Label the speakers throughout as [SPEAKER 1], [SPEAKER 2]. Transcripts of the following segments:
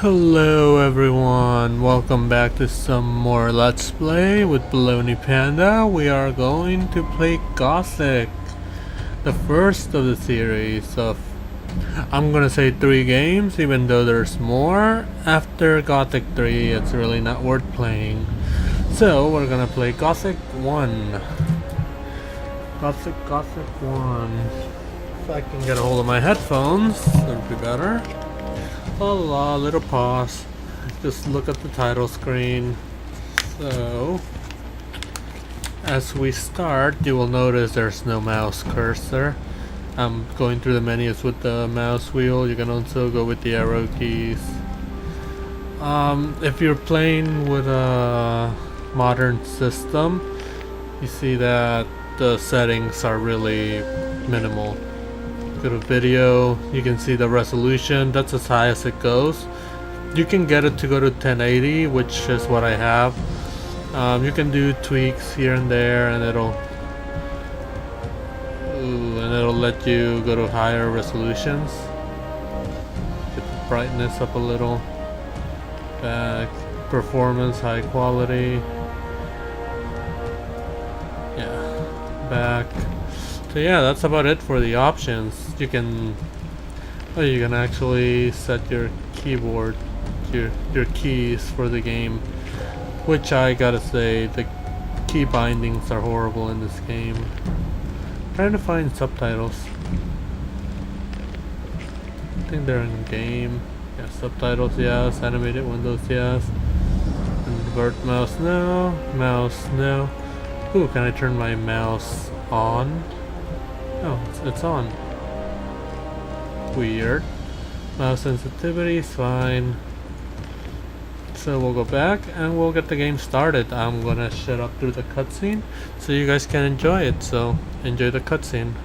[SPEAKER 1] Hello everyone, welcome back to some more Let's Play with Baloney Panda. We are going to play Gothic, the first of the series of, I'm gonna say 3 games, even though there's more. After Gothic 3, it's really not worth playing. So we're gonna play Gothic 1. Gothic 1. If I can get a hold of my headphones, that would be better. Hola, little pause. Just look at the title screen. So, as we start, you will notice there's no mouse cursor. I'm going through the menus with the mouse wheel. You can also go with the arrow keys. If you're playing with a modern system, you see that the settings are really minimal. Go to video, you can see the resolution, that's as high as it goes. You can get it to go to 1080, which is what I have. You can do tweaks here and there, and it'll let you go to higher resolutions. Get the brightness up a little. Back, performance, high quality. Yeah, back. So yeah, that's about it for the options. You can actually set your keyboard, your keys for the game, which I gotta say, the key bindings are horrible in this game. Trying to find subtitles. I think they're in game. Yeah, subtitles yes, animated windows yes. Invert mouse no, mouse no. Ooh, can I turn my mouse on? Oh, it's on. Weird. Mouse sensitivity is fine. So we'll go back and we'll get the game started. I'm gonna shut up through the cutscene so you guys can enjoy it. So enjoy the cutscene.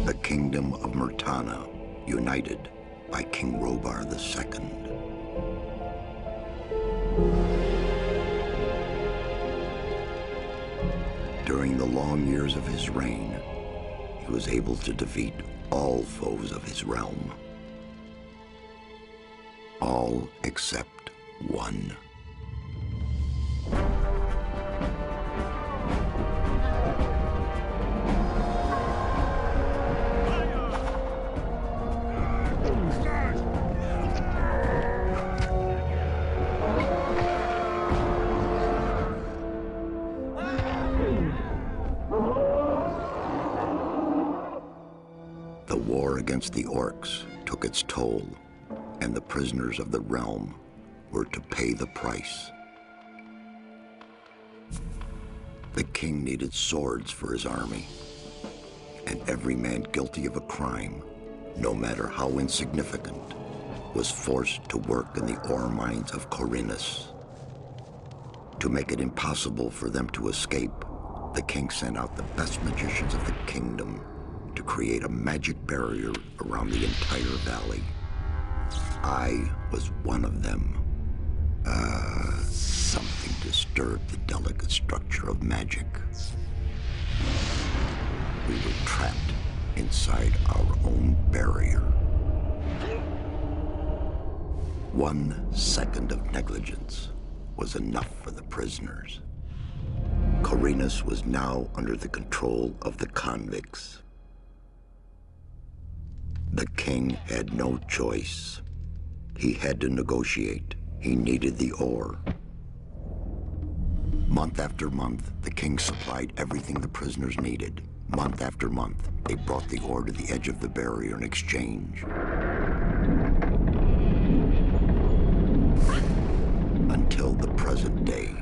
[SPEAKER 2] The kingdom of Murtana, united by King Robar II. During the long years of his reign, he was able to defeat all foes of his realm. All except one. The war against the orcs took its toll, and the prisoners of the realm were to pay the price. The king needed swords for his army, and every man guilty of a crime, no matter how insignificant, was forced to work in the ore mines of Corinus. To make it impossible for them to escape, the king sent out the best magicians of the kingdom to create a magic barrier around the entire valley. I was one of them. Something disturbed the delicate structure of magic. We were trapped inside our own barrier. 1 second of negligence was enough for the prisoners. Corinus was now under the control of the convicts. The king had no choice. He had to negotiate. He needed the ore. Month after month, the king supplied everything the prisoners needed. Month after month, they brought the ore to the edge of the barrier in exchange. Until the present day.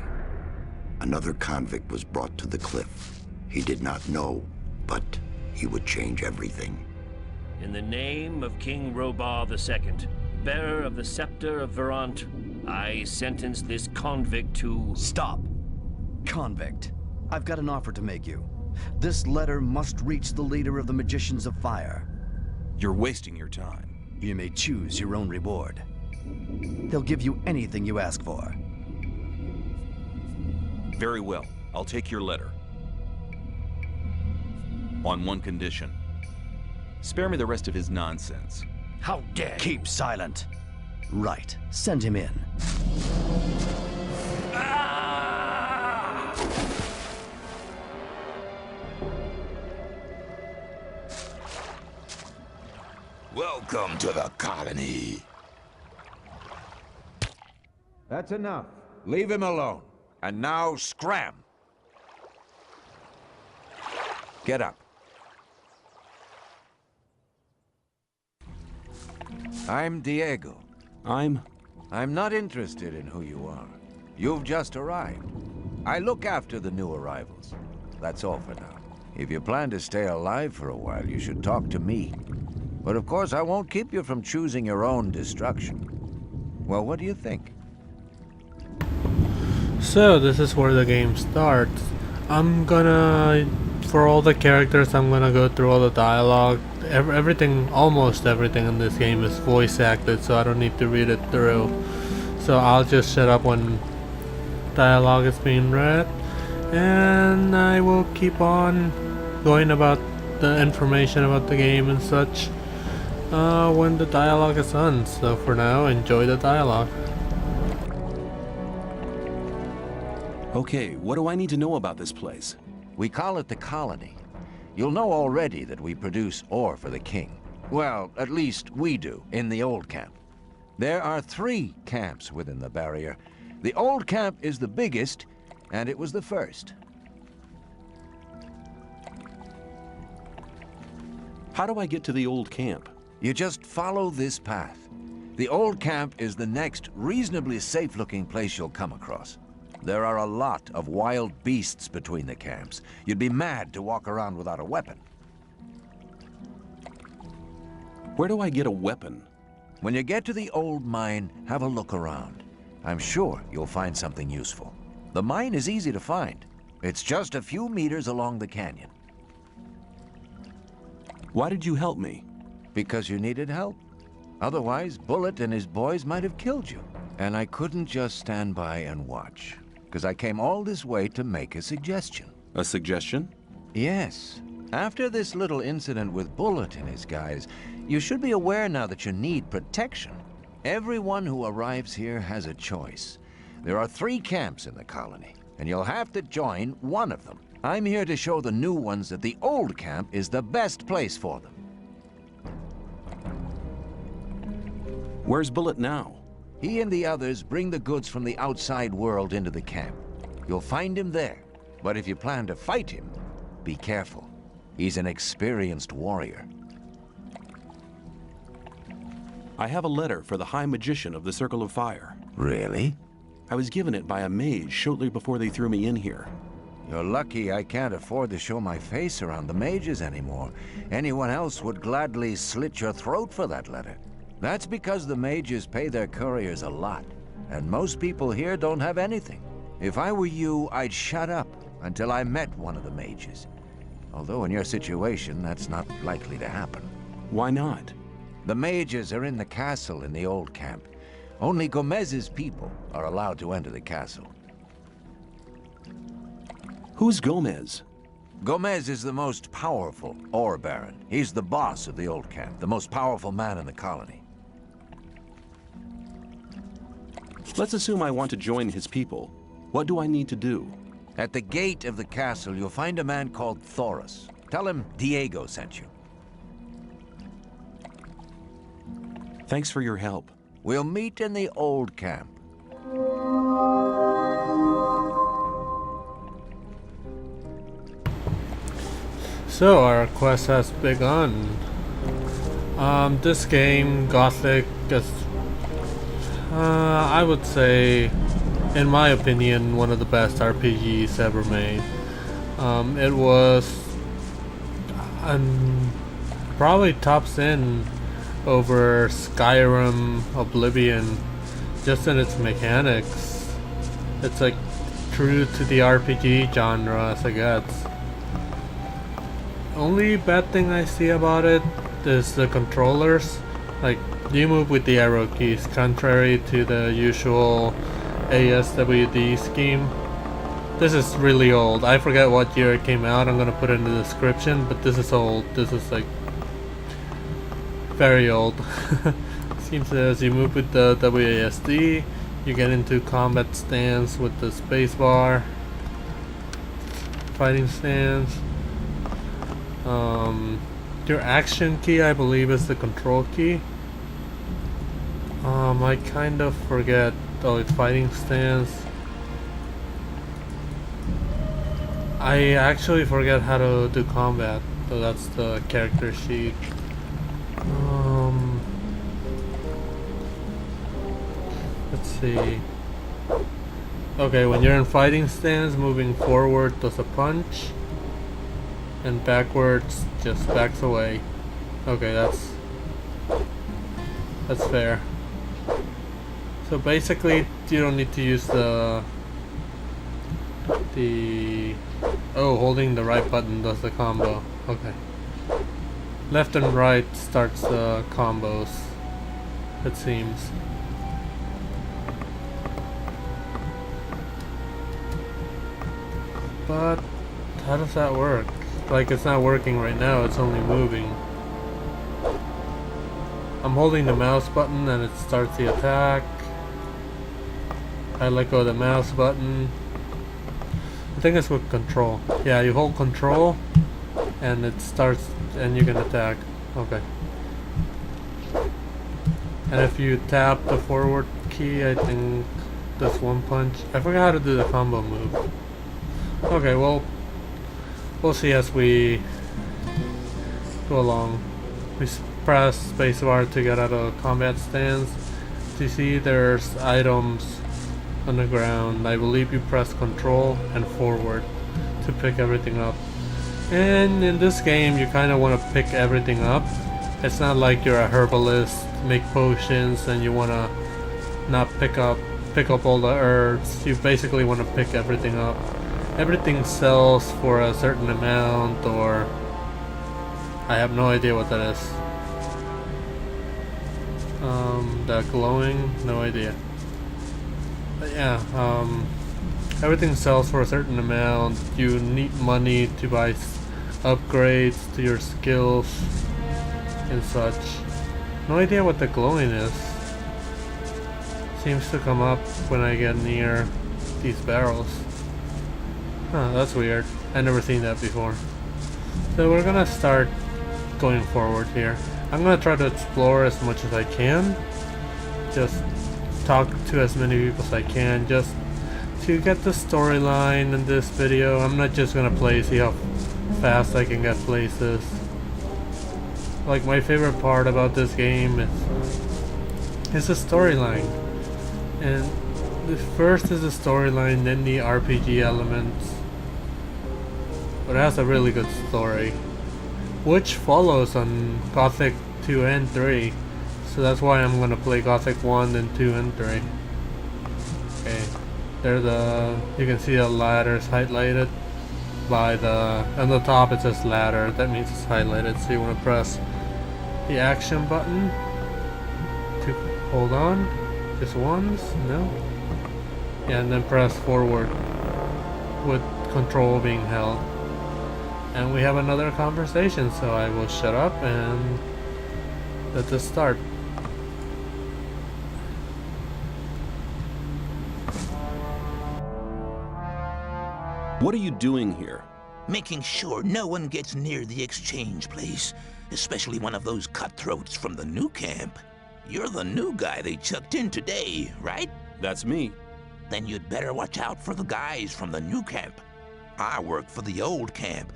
[SPEAKER 2] Another convict was brought to the cliff. He did not know, but he would change everything.
[SPEAKER 3] In the name of King Robar II, bearer of the scepter of Verant, I sentence this convict to...
[SPEAKER 4] Stop! Convict, I've got an offer to make you. This letter must reach the leader of the Magicians of Fire.
[SPEAKER 5] You're wasting your time.
[SPEAKER 4] You may choose your own reward. They'll give you anything you ask for.
[SPEAKER 5] Very well. I'll take your letter. On one condition. Spare me the rest of his nonsense.
[SPEAKER 3] How dare you?
[SPEAKER 4] Keep silent. Right. Send him in.
[SPEAKER 6] Welcome to the colony.
[SPEAKER 7] That's enough. Leave him alone. And now scram. Get up. I'm Diego.
[SPEAKER 5] I'm
[SPEAKER 7] not interested in who you are. You've just arrived. I look after the new arrivals. That's all for now. If you plan to stay alive for a while, you should talk to me. But of course, I won't keep you from choosing your own destruction. Well, what do you think?
[SPEAKER 1] So this is where the game starts. For all the characters, I'm gonna go through all the dialogue. Everything, almost everything in this game is voice acted, so I don't need to read it through. So I'll just shut up when dialogue is being read, and I will keep on going about the information about the game and such when the dialogue is done. So for now, enjoy the dialogue.
[SPEAKER 5] Okay, what do I need to know about this place?
[SPEAKER 7] We call it the colony. You'll know already that we produce ore for the king. Well, at least we do, in the old camp. There are 3 camps within the barrier. The old camp is the biggest, and it was the first.
[SPEAKER 5] How do I get to the old camp?
[SPEAKER 7] You just follow this path. The old camp is the next reasonably safe-looking place you'll come across. There are a lot of wild beasts between the camps. You'd be mad to walk around without a weapon.
[SPEAKER 5] Where do I get a weapon?
[SPEAKER 7] When you get to the old mine, have a look around. I'm sure you'll find something useful. The mine is easy to find. It's just a few meters along the canyon.
[SPEAKER 5] Why did you help me?
[SPEAKER 7] Because you needed help. Otherwise, Bullet and his boys might have killed you. And I couldn't just stand by and watch, because I came all this way to make a suggestion.
[SPEAKER 5] A suggestion?
[SPEAKER 7] Yes. After this little incident with Bullet and his guys, you should be aware now that you need protection. Everyone who arrives here has a choice. There are 3 camps in the colony, and you'll have to join one of them. I'm here to show the new ones that the old camp is the best place for them.
[SPEAKER 5] Where's Bullet now?
[SPEAKER 7] He and the others bring the goods from the outside world into the camp. You'll find him there. But if you plan to fight him, be careful. He's an experienced warrior.
[SPEAKER 5] I have a letter for the High Magician of the Circle of Fire.
[SPEAKER 7] Really?
[SPEAKER 5] I was given it by a mage shortly before they threw me in here.
[SPEAKER 7] You're lucky I can't afford to show my face around the mages anymore. Anyone else would gladly slit your throat for that letter. That's because the mages pay their couriers a lot, and most people here don't have anything. If I were you, I'd shut up until I met one of the mages. Although in your situation, that's not likely to happen.
[SPEAKER 5] Why not?
[SPEAKER 7] The mages are in the castle in the old camp. Only Gomez's people are allowed to enter the castle.
[SPEAKER 5] Who's Gomez?
[SPEAKER 7] Gomez is the most powerful ore baron. He's the boss of the old camp, the most powerful man in the colony.
[SPEAKER 5] Let's assume I want to join his people. What do I need to do?
[SPEAKER 7] At the gate of the castle, you'll find a man called Thoris. Tell him Diego sent you.
[SPEAKER 5] Thanks for your help.
[SPEAKER 7] We'll meet in the old camp.
[SPEAKER 1] So our quest has begun. This game, Gothic, is, I would say, in my opinion, one of the best RPGs ever made. It was probably tops in over Skyrim, Oblivion, just in its mechanics. It's like true to the RPG genre as it gets. Only bad thing I see about it is the controllers. Like, you move with the arrow keys, contrary to the usual ASWD scheme. This is really old. I forget what year it came out. I'm gonna put it in the description, but this is old. This is like very old. Seems as you move with the WASD, you get into combat stance with the spacebar, fighting stance. Your action key, I believe, is the control key. I kind of forget. Oh, it's fighting stance. I actually forget how to do combat, so that's the character sheet. Let's see. Okay, when you're in fighting stance, moving forward does a punch, and backwards just backs away. Okay, that's fair. So basically, you don't need to use the holding the right button does the combo. Okay. Left and right starts the combos, it seems. But how does that work? Like, it's not working right now, it's only moving. I'm holding the mouse button and it starts the attack. I let go of the mouse button. I think it's with control. Yeah, you hold control and it starts and you can attack. Okay. And if you tap the forward key, I think that's one punch. I forgot how to do the combo move. Okay, well, we'll see as we go along. We press spacebar to get out of combat stance. You see there's items on the ground. I believe you press control and forward to pick everything up. And in this game, you kind of want to pick everything up. It's not like you're a herbalist, make potions, and you want to not pick up all the herbs. You basically want to pick everything up. Everything sells for a certain amount, or I have no idea what that is. That glowing, no idea. But yeah, everything sells for a certain amount. You need money to buy upgrades to your skills and such. No idea what the glowing is. Seems to come up when I get near these barrels. Huh, that's weird. I've never seen that before. So we're gonna start going forward here. I'm gonna try to explore as much as I can. Just talk to as many people as I can, just to get the storyline in this video. I'm not just gonna play, see how fast I can get places. Like, my favorite part about this game is the storyline. And the first is the storyline, then the RPG elements. But it has a really good story, which follows on Gothic 2 and 3. So that's why I'm gonna play Gothic 1 and 2 and 3. Okay, there's you can see the ladders highlighted by on the top it says ladder. That means it's highlighted, so you wanna press the action button to hold on, just once, no? Yeah, and then press forward with control being held. And we have another conversation, so I will shut up and let this start.
[SPEAKER 5] What are you doing here?
[SPEAKER 6] Making sure no one gets near the exchange place, especially one of those cutthroats from the new camp. You're the new guy they chucked in today, right?
[SPEAKER 5] That's me.
[SPEAKER 6] Then you'd better watch out for the guys from the new camp. I work for the old camp,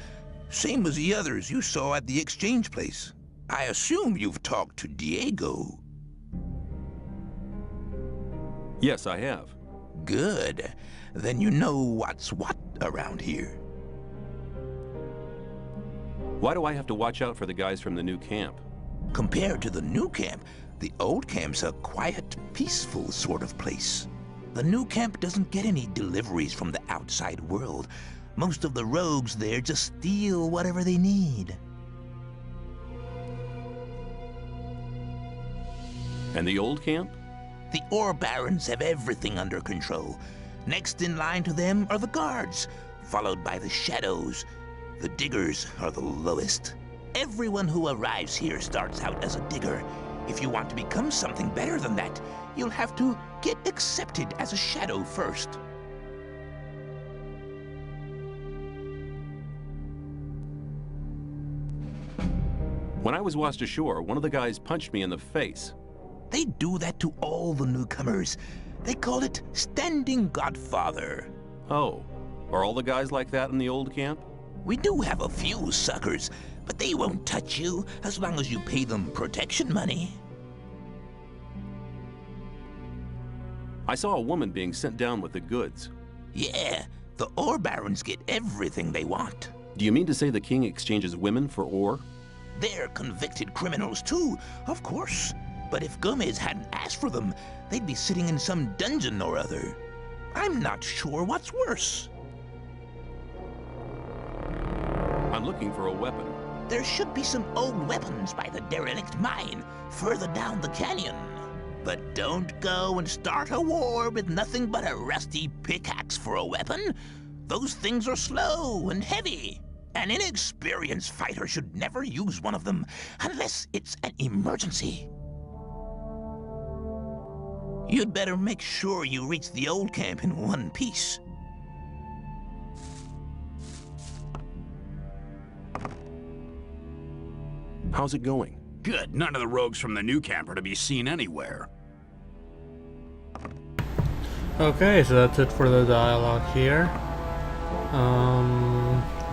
[SPEAKER 6] same as the others you saw at the exchange place. I assume you've talked to Diego.
[SPEAKER 5] Yes, I have.
[SPEAKER 6] Good. Then you know what's what around here.
[SPEAKER 5] Why do I have to watch out for the guys from the new camp?
[SPEAKER 6] Compared to the new camp, the old camp's a quiet, peaceful sort of place. The new camp doesn't get any deliveries from the outside world. Most of the rogues there just steal whatever they need.
[SPEAKER 5] And the old camp?
[SPEAKER 6] The ore barons have everything under control. Next in line to them are the guards, followed by the shadows. The diggers are the lowest. Everyone who arrives here starts out as a digger. If you want to become something better than that, you'll have to get accepted as a shadow first.
[SPEAKER 5] When I was washed ashore, one of the guys punched me in the face.
[SPEAKER 6] They do that to all the newcomers. They call it standing godfather.
[SPEAKER 5] Oh, are all the guys like that in the old camp?
[SPEAKER 6] We do have a few suckers, but they won't touch you as long as you pay them protection money.
[SPEAKER 5] I saw a woman being sent down with the goods.
[SPEAKER 6] Yeah, the ore barons get everything they want.
[SPEAKER 5] Do you mean to say the king exchanges women for ore?
[SPEAKER 6] They're convicted criminals too, of course. But if Gomez hadn't asked for them, they'd be sitting in some dungeon or other. I'm not sure what's worse.
[SPEAKER 5] I'm looking for a weapon.
[SPEAKER 6] There should be some old weapons by the derelict mine, further down the canyon. But don't go and start a war with nothing but a rusty pickaxe for a weapon. Those things are slow and heavy. An inexperienced fighter should never use one of them, unless it's an emergency. You'd better make sure you reach the old camp in one piece.
[SPEAKER 5] How's it going?
[SPEAKER 8] Good. None of the rogues from the new camp are to be seen anywhere.
[SPEAKER 1] Okay, so that's it for the dialogue here.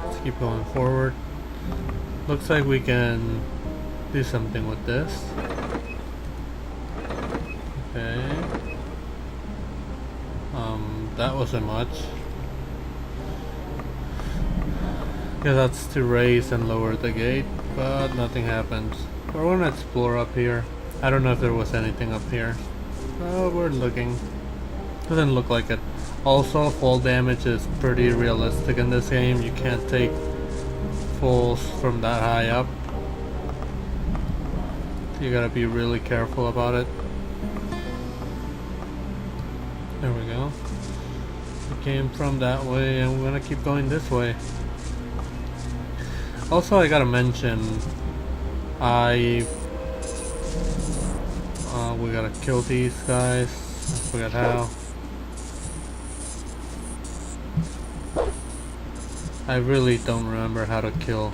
[SPEAKER 1] Let's keep going forward. Looks like we can do something with this. Okay. That wasn't much. Yeah, that's to raise and lower the gate, but nothing happens. We're gonna explore up here. I don't know if there was anything up here. Oh, we're looking. Doesn't look like it. Also, fall damage is pretty realistic in this game. You can't take falls from that high up. You gotta be really careful about it. There we go. We came from that way and we're gonna keep going this way. Also, I gotta mention, we gotta kill these guys. I forgot how. I really don't remember how to kill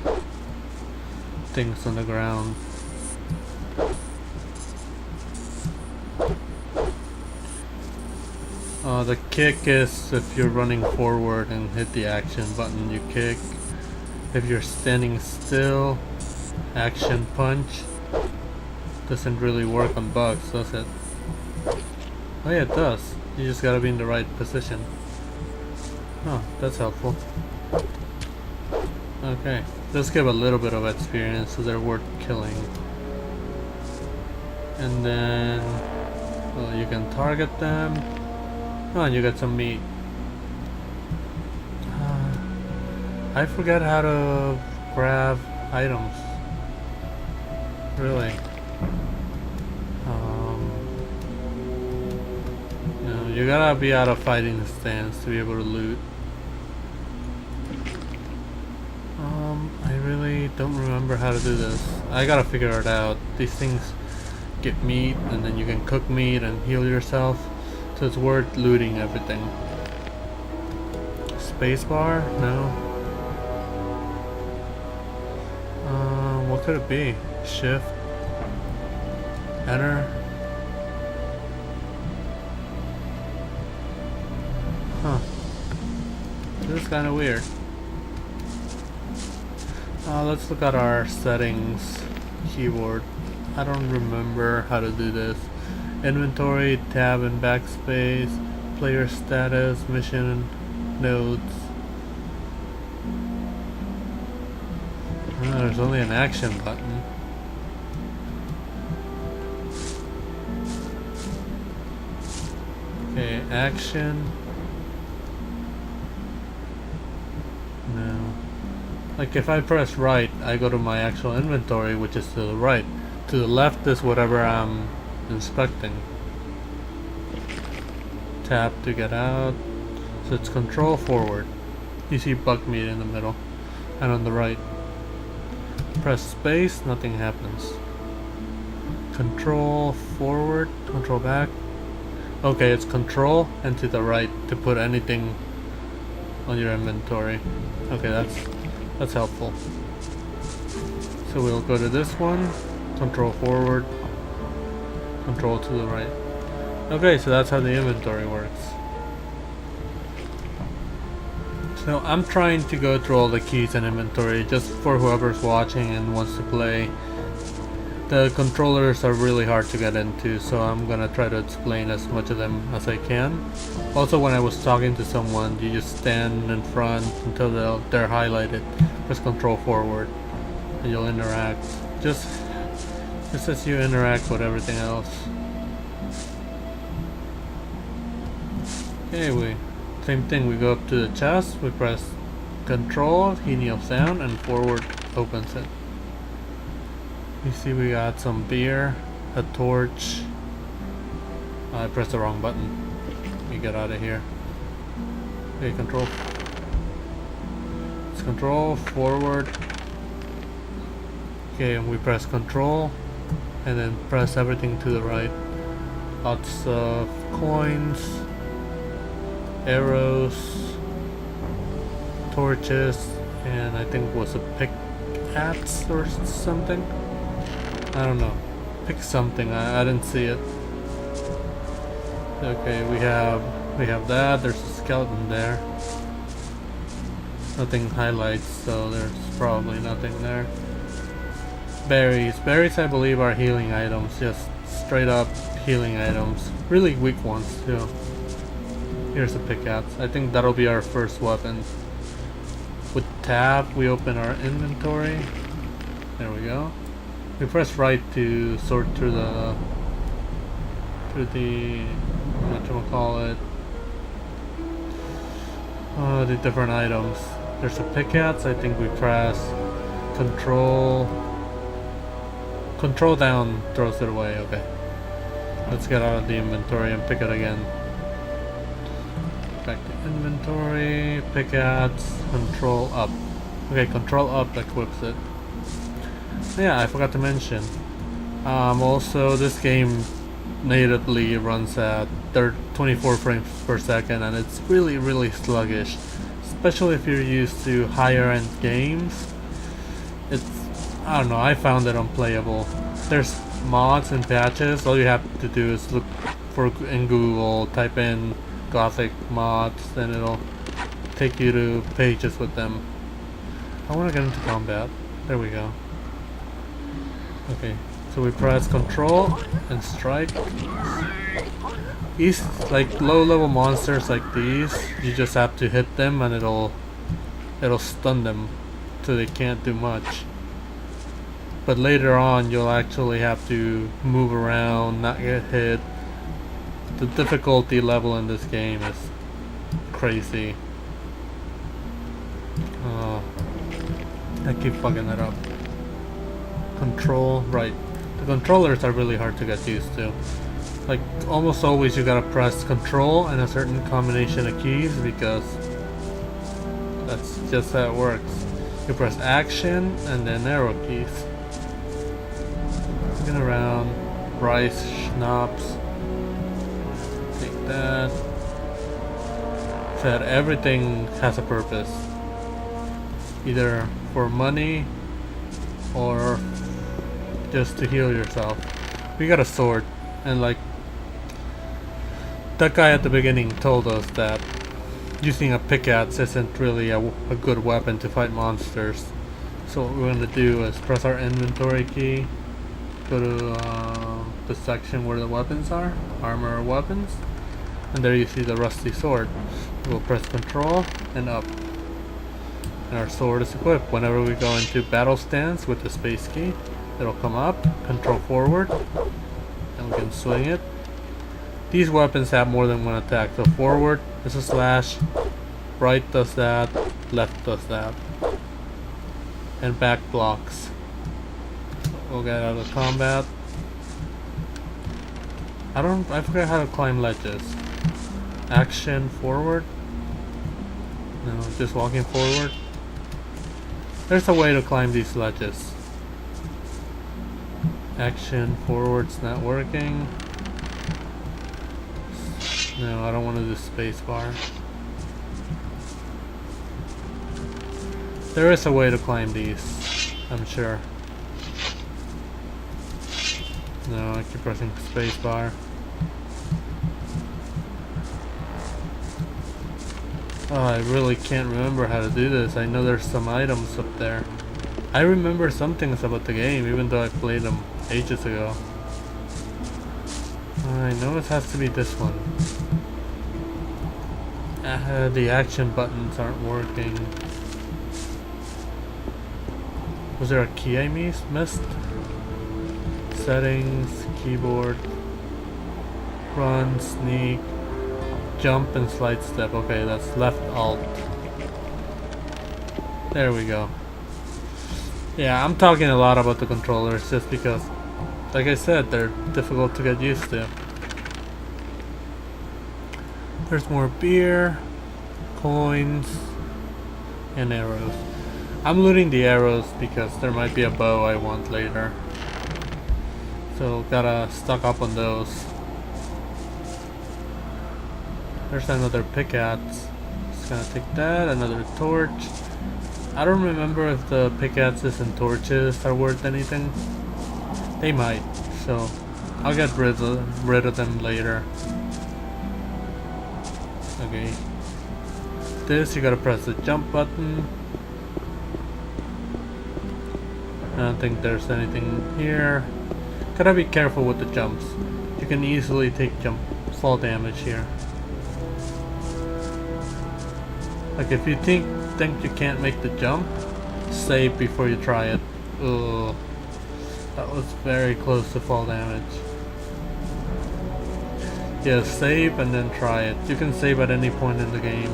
[SPEAKER 1] things on the ground. The kick is if you're running forward and hit the action button, you kick. If you're standing still, action punch. Doesn't really work on bugs, does it? Oh yeah, it does. You just gotta be in the right position. Oh, that's helpful. Okay, let's give a little bit of experience so they're worth killing. And then, well, you can target them. Oh, and you got some meat. I forgot how to grab items. Really. You gotta be out of fighting stance to be able to loot. I really don't remember how to do this. I gotta figure it out. These things get meat and then you can cook meat and heal yourself. So it's worth looting everything. Spacebar? No. What could it be? Shift? Enter? Huh. This is kind of weird. Let's look at our settings keyboard. I don't remember how to do this. Inventory, tab and backspace, player status, mission nodes. There's only an action button. Okay, action. No. Like if I press right, I go to my actual inventory, which is to the right. To the left is whatever I'm inspecting. Tap to get out. So it's control forward. You see buckmeat in the middle. And on the right. Press space, nothing happens. Control forward, control back. Okay, it's control and to the right to put anything on your inventory. Okay, that's helpful. So we'll go to this one, control forward, control to the right. Okay, so that's how the inventory works. So I'm trying to go through all the keys and inventory just for whoever's watching and wants to play. The controllers are really hard to get into, so I'm gonna try to explain as much of them as I can. Also, when I was talking to someone, you just stand in front until they're highlighted. Press control forward and you'll interact. Just as you interact with everything else. Okay, same thing, we go up to the chest, we press control, heating up sound, and forward opens it. You see we got some beer, a torch. I pressed the wrong button. Let me get out of here. Okay, control. It's control, forward. Okay, and we press control, and then press everything to the right. Lots of coins, arrows, torches, and I think it was a pickaxe or something. I don't know. Pick something. I didn't see it. Okay, we have that. There's a skeleton there. Nothing highlights, so there's probably nothing there. Berries. Berries, I believe, are healing items. Just straight up healing items. Really weak ones too. Here's a pickaxe. I think that'll be our first weapon. With tab, we open our inventory. There we go. We press right to sort through the whatchamacallit, the different items. There's a pickaxe. I think we press control down throws it away. Okay, let's get out of the inventory and pick it again. Back to inventory, pickaxe, control up. Okay, control up equips it. Yeah, I forgot to mention. Also, this game natively runs at 24 frames per second, and it's really sluggish, especially if you're used to higher end games. I don't know, I found it unplayable. There's mods and patches. All you have to do is look for in Google, type in Gothic mods, and it'll take you to pages with them. I want to get into combat. There we go. Okay, so we press control and strike. These, like low level monsters like these, you just have to hit them and it'll stun them so they can't do much. But later on you'll actually have to move around, not get hit. The difficulty level in this game is crazy. I keep fucking it up. Control, right. The controllers are really hard to get used to. Like, almost always you gotta press control and a certain combination of keys because that's just how it works. You press action and then arrow keys. Looking around, rice, schnapps. Take that. Said everything has a purpose. Either for money or just to heal yourself. We got a sword, and like that guy at the beginning told us that using a pickaxe isn't really a good weapon to fight monsters. So what we're gonna do is press our inventory key, go to the section where the weapons are, armor or weapons, and there you see the rusty sword. We'll press control and up. And our sword is equipped. Whenever we go into battle stance with the space key, it'll come up, control forward, and we can swing it. These weapons have more than one attack. So forward is a slash, right does that, left does that, and back blocks. We'll get out of combat. I forgot how to climb ledges. Action forward, No, just walking forward. There's a way to climb these ledges. Action forward's not working. No, I don't want to do spacebar. There is a way to climb these, I'm sure. No, I keep pressing spacebar. Oh, I really can't remember how to do this. I know there's some items up there. I remember some things about the game, even though I played them ages ago. I know it has to be this one. The action buttons aren't working. Was there a key I missed? Settings, keyboard, run, sneak, jump, and slide step. Okay, that's left alt. There we go. Yeah, I'm talking a lot about the controllers just because, like I said, they're difficult to get used to. There's more beer, coins, and arrows. I'm looting the arrows because there might be a bow I want later. So gotta stock up on those. There's another pickaxe. Just gonna take that, another torch. I don't remember if the pickaxes and torches are worth anything. They might, so I'll get rid of them later. Okay. This, you gotta press the jump button. I don't think there's anything here. Gotta be careful with the jumps. You can easily take fall damage here. Like if you think you can't make the jump, save before you try it. Ugh. That was very close to fall damage. Yeah, save and then try it. You can save at any point in the game.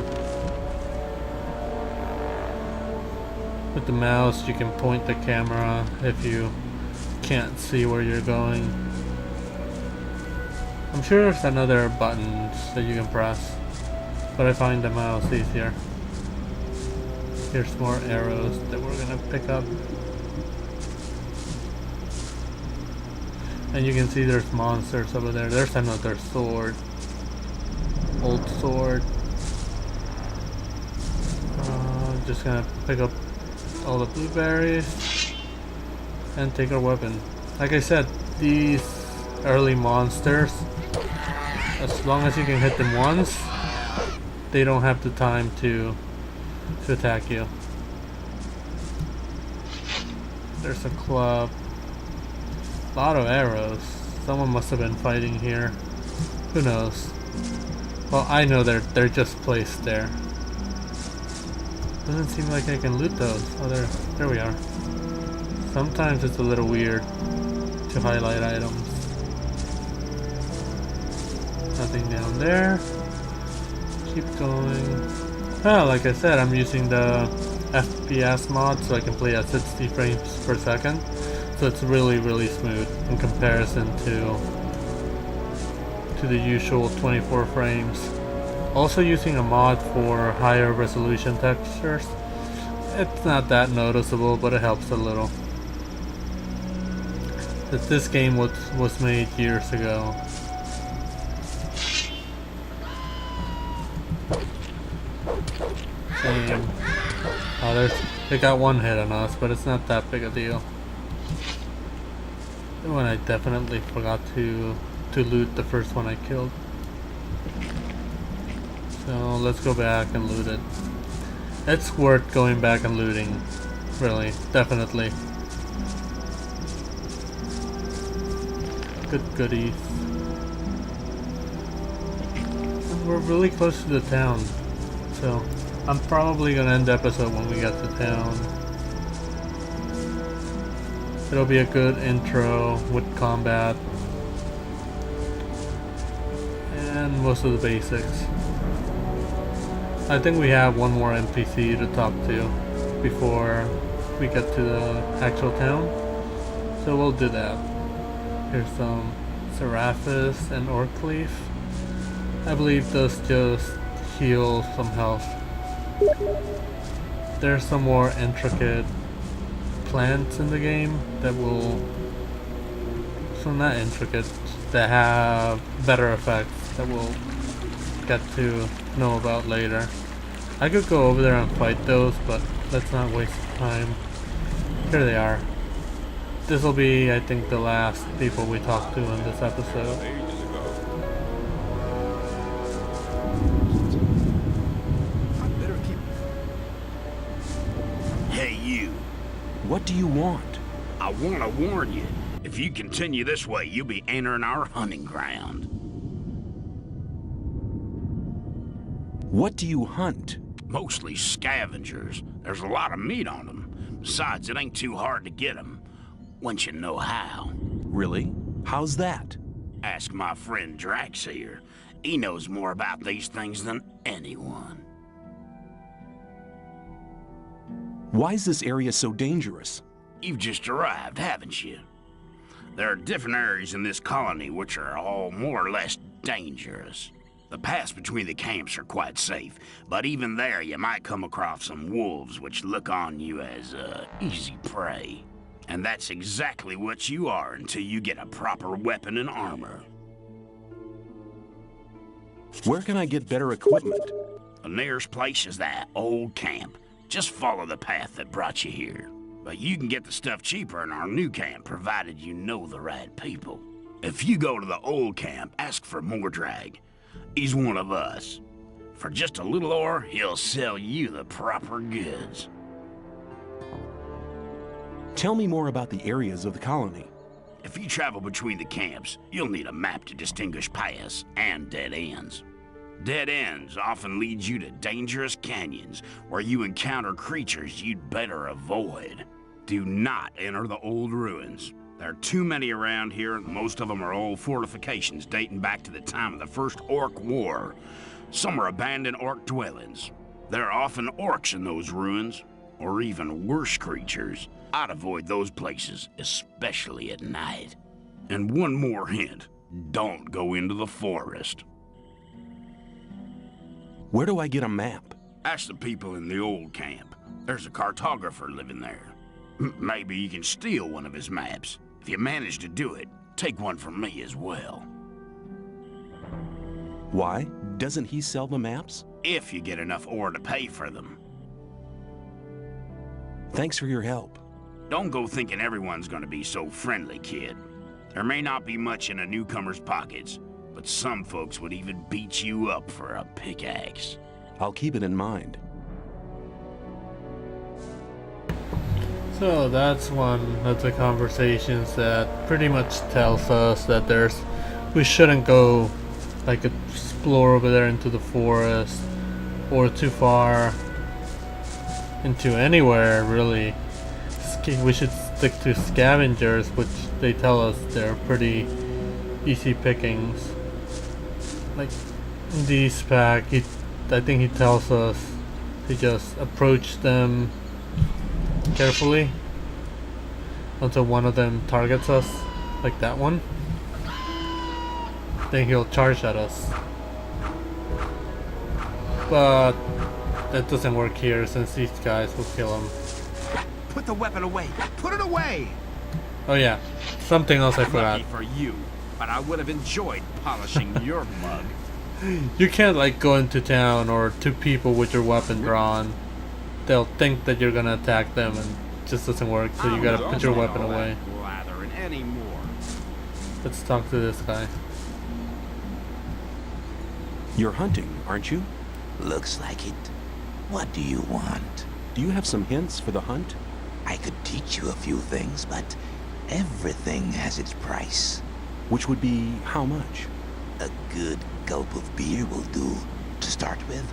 [SPEAKER 1] With the mouse, you can point the camera if you can't see where you're going. I'm sure there's another buttons that you can press, but I find the mouse easier. Here's more arrows that we're gonna pick up. And you can see there's monsters over there. There's another sword. Old sword. Just gonna pick up all the blueberries and take our weapon. Like I said, these early monsters, as long as you can hit them once, they don't have the time to attack you. There's a club. A lot of arrows. Someone must have been fighting here. Who knows? Well, I know they're just placed there. Doesn't seem like I can loot those. Oh, there we are. Sometimes it's a little weird to highlight items. Nothing down there. Keep going. Oh, like I said, I'm using the FPS mod so I can play at 60 frames per second. So it's really, really smooth in comparison to the usual 24 frames. Also using a mod for higher resolution textures. It's not that noticeable, but it helps a little. That this game was made years ago. Same. Oh, they got one hit on us, but it's not that big a deal. The one I definitely forgot to loot the first one I killed. So let's go back and loot it. It's worth going back and looting. Really, definitely. Good goodies. We're really close to the town, so I'm probably gonna end the episode when we get to town. It'll be a good intro with combat and most of the basics. I think we have one more NPC to talk to before we get to the actual town, so we'll do that. Here's some Seraphis and Orcleaf. I believe those just heal some health. there's some more intricate plants in the game that will, so not intricate, that have better effects that we'll get to know about later. I could go over there and fight those, but let's not waste time. Here they are. This will be, I think, the last people we talk to in this episode.
[SPEAKER 8] Hey, you.
[SPEAKER 5] What do you want?
[SPEAKER 8] I want to warn you. If you continue this way, you'll be entering our hunting ground.
[SPEAKER 5] What do you hunt?
[SPEAKER 8] Mostly scavengers. There's a lot of meat on them. Besides, it ain't too hard to get them. Once you know how.
[SPEAKER 5] Really? How's that?
[SPEAKER 8] Ask my friend Drax here. He knows more about these things than anyone.
[SPEAKER 5] Why is this area so dangerous?
[SPEAKER 8] You've just arrived, haven't you? There are different areas in this colony which are all more or less dangerous. The paths between the camps are quite safe, but even there you might come across some wolves which look on you as easy prey. And that's exactly what you are until you get a proper weapon and armor.
[SPEAKER 5] Where can I get better equipment?
[SPEAKER 8] The nearest place is that old camp. Just follow the path that brought you here. But you can get the stuff cheaper in our new camp, provided you know the right people. If you go to the old camp, ask for Mordrag. He's one of us. For just a little ore, he'll sell you the proper goods.
[SPEAKER 5] Tell me more about the areas of the colony.
[SPEAKER 8] If you travel between the camps, you'll need a map to distinguish paths and dead ends. Dead ends often lead you to dangerous canyons where you encounter creatures you'd better avoid. Do not enter the old ruins. There are too many around here, and most of them are old fortifications dating back to the time of the First Orc War. Some are abandoned orc dwellings. There are often orcs in those ruins, or even worse creatures. I'd avoid those places, especially at night. And one more hint, don't go into the forest.
[SPEAKER 5] Where do I get a map?
[SPEAKER 8] Ask the people in the old camp. There's a cartographer living there. Maybe you can steal one of his maps. If you manage to do it, take one from me as well.
[SPEAKER 5] Why? Doesn't he sell the maps?
[SPEAKER 8] If you get enough ore to pay for them.
[SPEAKER 5] Thanks for your help.
[SPEAKER 8] Don't go thinking everyone's gonna be so friendly, kid. There may not be much in a newcomer's pockets, but some folks would even beat you up for a pickaxe.
[SPEAKER 5] I'll keep it in mind.
[SPEAKER 1] So that's one of the conversations that pretty much tells us that we shouldn't go like explore over there into the forest or too far into anywhere really. We should stick to scavengers, which they tell us they're pretty easy pickings. Like in these pack, I think he tells us to just approach them carefully until one of them targets us, like that one. Then he'll charge at us. But that doesn't work here since these guys will kill him.
[SPEAKER 9] Put the weapon away! Put it away!
[SPEAKER 1] Oh yeah, something else I forgot.
[SPEAKER 9] Lucky for you, but I would have enjoyed polishing your mug.
[SPEAKER 1] You can't like go into town or two people with your weapon drawn. They'll think that you're gonna attack them and it just doesn't work, so you gotta put your weapon away.
[SPEAKER 9] Blathering anymore.
[SPEAKER 1] Let's talk to this guy.
[SPEAKER 5] You're hunting, aren't you?
[SPEAKER 6] Looks like it. What do you want?
[SPEAKER 5] Do you have some hints for the hunt?
[SPEAKER 6] I could teach you a few things, but everything has its price.
[SPEAKER 5] Which would be how much?
[SPEAKER 6] A good gulp of beer will do, to start with.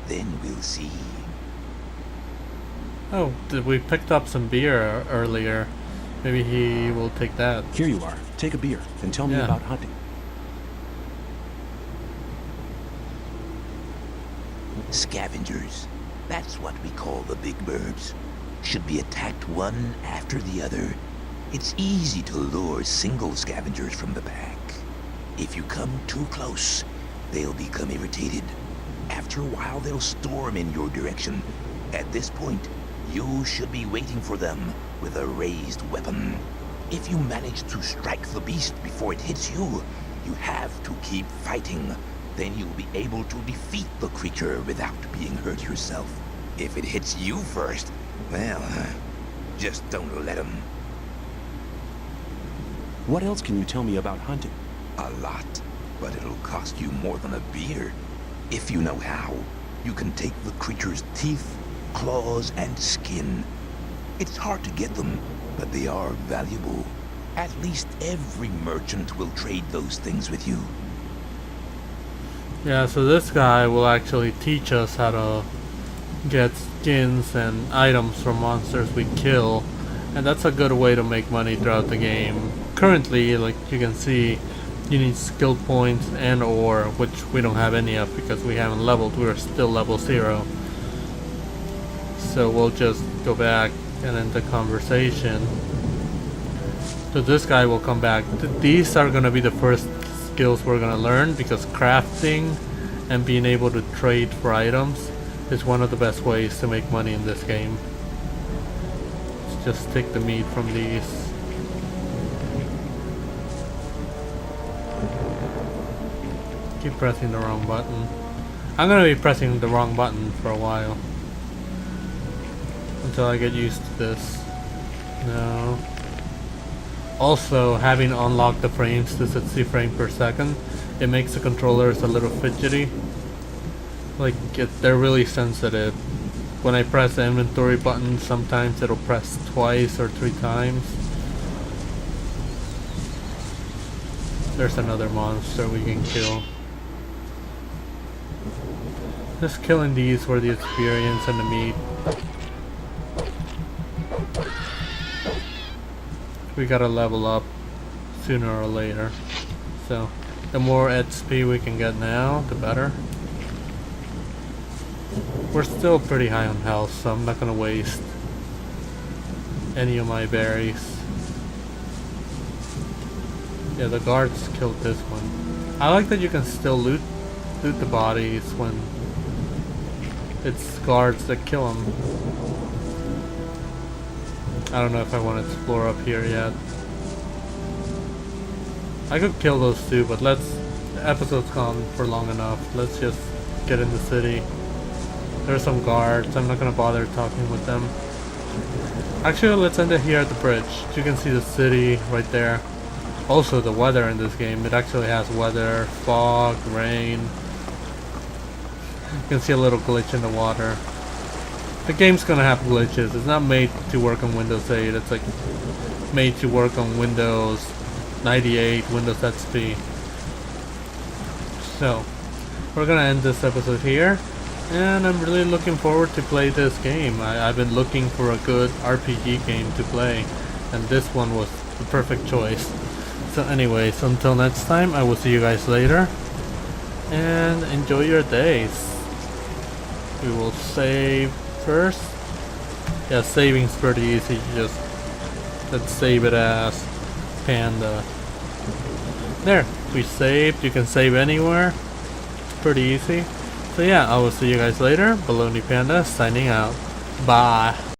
[SPEAKER 6] Then we'll see.
[SPEAKER 1] Oh, we picked up some beer earlier. Maybe he will take that.
[SPEAKER 5] Here you are. Take a beer and tell me
[SPEAKER 1] Yeah.
[SPEAKER 5] about hunting.
[SPEAKER 6] Scavengers. That's what we call the big birds. Should be attacked one after the other. It's easy to lure single scavengers from the pack. If you come too close, they'll become irritated. After a while, they'll storm in your direction. At this point, you should be waiting for them with a raised weapon. If you manage to strike the beast before it hits you, you have to keep fighting. Then you'll be able to defeat the creature without being hurt yourself. If it hits you first, well, just don't let him.
[SPEAKER 5] What else can you tell me about hunting?
[SPEAKER 6] A lot, but it'll cost you more than a beer. If you know how, you can take the creature's teeth, claws, and skin. It's hard to get them, but they are valuable. At least every merchant will trade those things with you.
[SPEAKER 1] Yeah, so this guy will actually teach us how to get skins and items from monsters we kill, and that's a good way to make money throughout the game. Currently, like you can see, you need skill points and ore, which we don't have any of because we haven't leveled. We're still level 0. So we'll just go back and end the conversation. So this guy will come back. These are gonna be the first skills we're gonna learn, because crafting and being able to trade for items is one of the best ways to make money in this game. Let's just take the meat from these. Keep pressing the wrong button. I'm gonna be pressing the wrong button for a while until I get used to this. No. Also, having unlocked the frames to 60 frames per second, it makes the controllers a little fidgety. Like, they're really sensitive. When I press the inventory button, sometimes it'll press twice or 3 times. There's another monster we can kill. Just killing these for the experience and the meat. We gotta level up sooner or later. So, the more XP we can get now, the better. We're still pretty high on health, so I'm not gonna waste any of my berries. Yeah, the guards killed this one. I like that you can still loot the bodies when it's guards that kill them. I don't know if I want to explore up here yet. I could kill those two, but the episode's gone for long enough. Let's just get in the city. There's some guards. I'm not gonna bother talking with them. Actually, let's end it here at the bridge. You can see the city right there. Also, the weather in this game. It actually has weather, fog, rain. You can see a little glitch in the water. The game's gonna have glitches. It's not made to work on Windows 8. It's like made to work on Windows 98, Windows XP. So, we're gonna end this episode here. And I'm really looking forward to play this game. I've been looking for a good RPG game to play, and this one was the perfect choice. So anyways, until next time, I will see you guys later, and enjoy your days. We will save first. Yeah, saving's pretty easy. Let's save it as Panda. There, we saved. You can save anywhere. It's pretty easy. So yeah, I will see you guys later. Baloney Panda signing out. Bye.